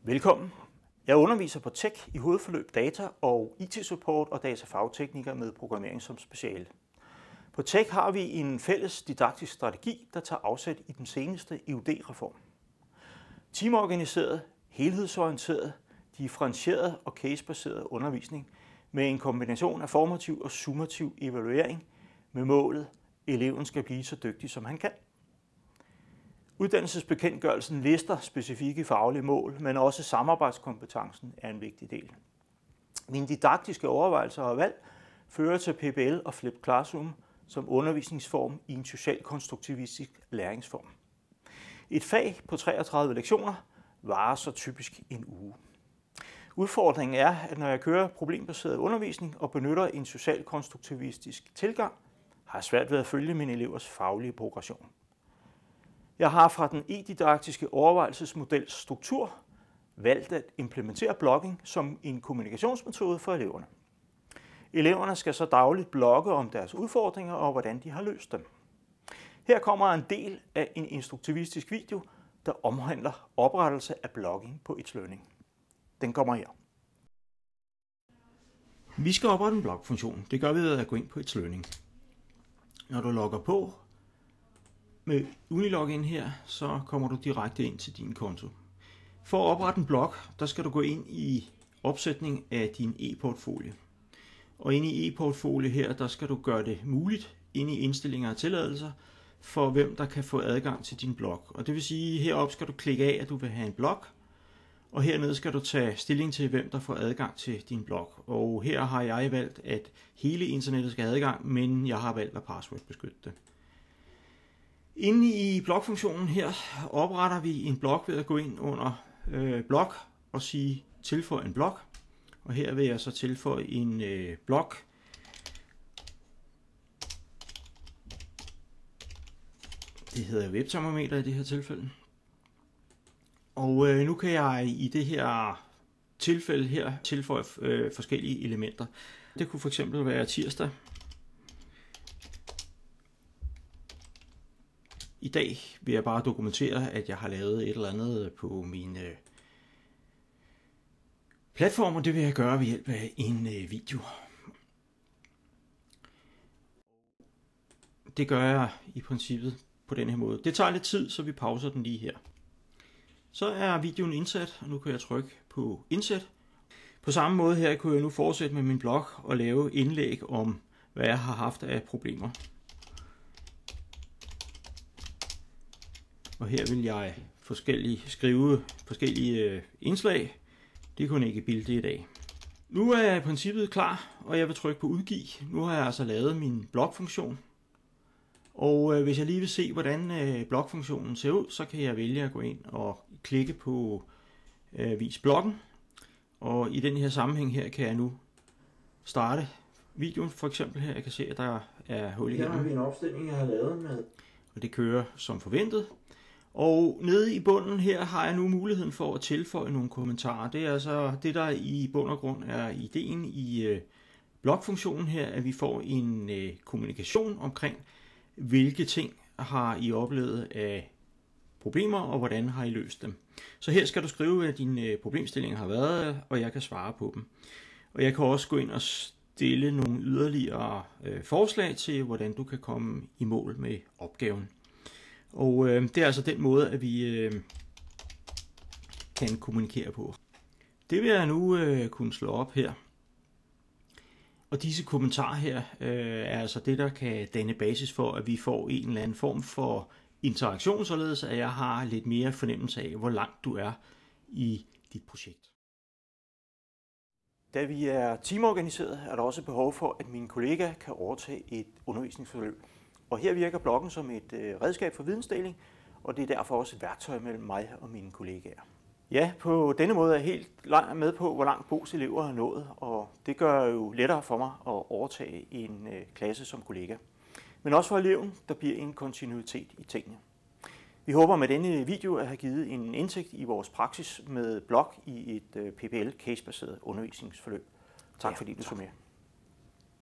Velkommen. Jeg underviser på Tech i hovedforløb data og IT-support og datafagteknikker med programmering som speciale. På Tech har vi en fælles didaktisk strategi, der tager afsæt i den seneste EUD-reform. Teamorganiseret, helhedsorienteret, differentieret og casebaseret undervisning med en kombination af formativ og summativ evaluering med målet, eleven skal blive så dygtig som han kan. Uddannelsesbekendtgørelsen lister specifikke faglige mål, men også samarbejdskompetencen er en vigtig del. Mine didaktiske overvejelser og valg fører til PBL og Flip Classroom som undervisningsform i en socialkonstruktivistisk læringsform. Et fag på 33 lektioner varer så typisk en uge. Udfordringen er, at når jeg kører problembaseret undervisning og benytter en socialkonstruktivistisk tilgang, har jeg svært ved at følge mine elevers faglige progression. Jeg har fra den e-didaktiske overvejelsesmodels struktur valgt at implementere blogging som en kommunikationsmetode for eleverne. Eleverne skal så dagligt blogge om deres udfordringer og hvordan de har løst dem. Her kommer en del af en instruktivistisk video, der omhandler oprettelse af blogging på It's Learning. Den kommer her. Vi skal oprette en blogfunktion. Det gør vi ved at gå ind på It's Learning. Når du logger på med Unilogin her, så kommer du direkte ind til din konto. For at oprette en blog, der skal du gå ind i opsætning af din e-portfolio. Og inde i e-portfolio her, der skal du gøre det muligt inde i indstillinger og tilladelser for hvem der kan få adgang til din blog. Og det vil sige, heroppe skal du klikke af, at du vil have en blog. Og hernede skal du tage stilling til, hvem der får adgang til din blog. Og her har jeg valgt, at hele internettet skal have adgang, men jeg har valgt at passwordbeskytte det. Inde i blogfunktionen her opretter vi en blog ved at gå ind under blog og sige tilføj en blog. Og her vil jeg så tilføje en blog. Det hedder webtermometer i det her tilfælde. Og nu kan jeg i det her tilfælde her tilføje forskellige elementer. Det kunne fx være tirsdag. I dag vil jeg bare dokumentere, at jeg har lavet et eller andet på min platform, og det vil jeg gøre ved hjælp af en video. Det gør jeg i princippet på den her måde. Det tager lidt tid, så vi pauser den lige her. Så er videoen indsat, og nu kan jeg trykke på indsæt. På samme måde her kunne jeg nu fortsætte med min blog og lave indlæg om, hvad jeg har haft af problemer. Og her vil jeg skrive forskellige indslag. Det kunne ikke bilde i dag. Nu er jeg i princippet klar, og jeg vil trykke på udgive. Nu har jeg altså lavet min blogfunktion. Og hvis jeg lige vil se, hvordan blogfunktionen ser ud, så kan jeg vælge at gå ind og klikke på vis bloggen. Og i den her sammenhæng her kan jeg nu starte videoen. For eksempel her, jeg kan se, at der er hul igennem. Her har vi en opstilling, jeg har lavet med. Og det kører som forventet. Og nede i bunden her har jeg nu muligheden for at tilføje nogle kommentarer. Det er altså det, der i bund og grund er ideen i blogfunktionen her, at vi får en kommunikation omkring, hvilke ting har I oplevet af problemer, og hvordan har I løst dem. Så her skal du skrive, hvad dine problemstillinger har været, og jeg kan svare på dem. Og jeg kan også gå ind og stille nogle yderligere forslag til, hvordan du kan komme i mål med opgaven. Og det er altså den måde, at vi kan kommunikere på. Det vil jeg nu kunne slå op her. Og disse kommentarer her er altså det, der kan danne basis for, at vi får en eller anden form for interaktion, således at jeg har lidt mere fornemmelse af, hvor langt du er i dit projekt. Da vi er teamorganiseret, er der også behov for, at mine kollegaer kan overtage et undervisningsforløb. Og her virker bloggen som et redskab for vidensdeling, og det er derfor også et værktøj mellem mig og mine kollegaer. Ja, på denne måde er jeg helt med på, hvor langt Bo's elever har nået, og det gør jo lettere for mig at overtage en klasse som kollega. Men også for eleven, der bliver en kontinuitet i tingene. Vi håber med denne video at have givet en indsigt i vores praksis med blog i et PBL-casebaseret undervisningsforløb. Tak fordi du så med.